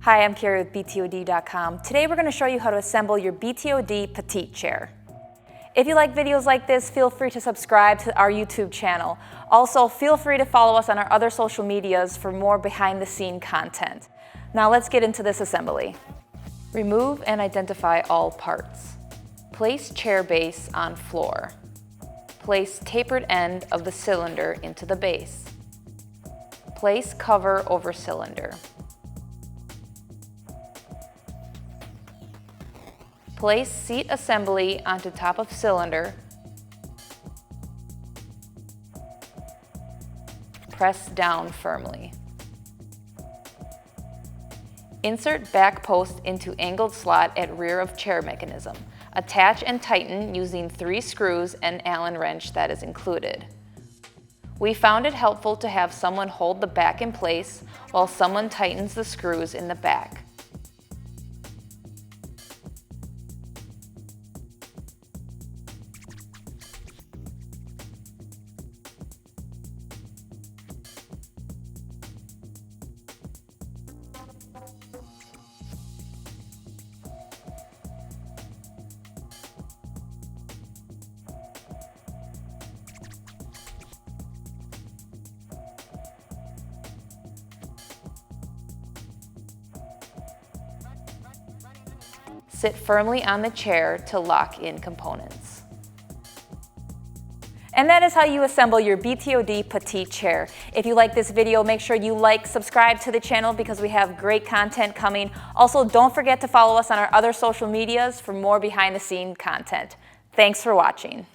Hi, I'm Carrie with BTOD.com. Today we're going to show you how to assemble your BTOD Petite chair. If you like videos like this, feel free to subscribe to our YouTube channel. Also, feel free to follow us on our other social medias for more behind-the-scene content. Now let's get into this assembly. Remove and identify all parts. Place chair base on floor. Place tapered end of the cylinder into the base. Place cover over cylinder. Place seat assembly onto top of cylinder. Press down firmly. Insert back post into angled slot at rear of chair mechanism. Attach and tighten using 3 screws and Allen wrench that is included. We found it helpful to have someone hold the back in place while someone tightens the screws in the back. Sit firmly on the chair to lock in components. And that is how you assemble your BTOD Petite chair. If you like this video, make sure you like, subscribe to the channel because we have great content coming. Also, don't forget to follow us on our other social medias for more behind-the-scene content. Thanks for watching.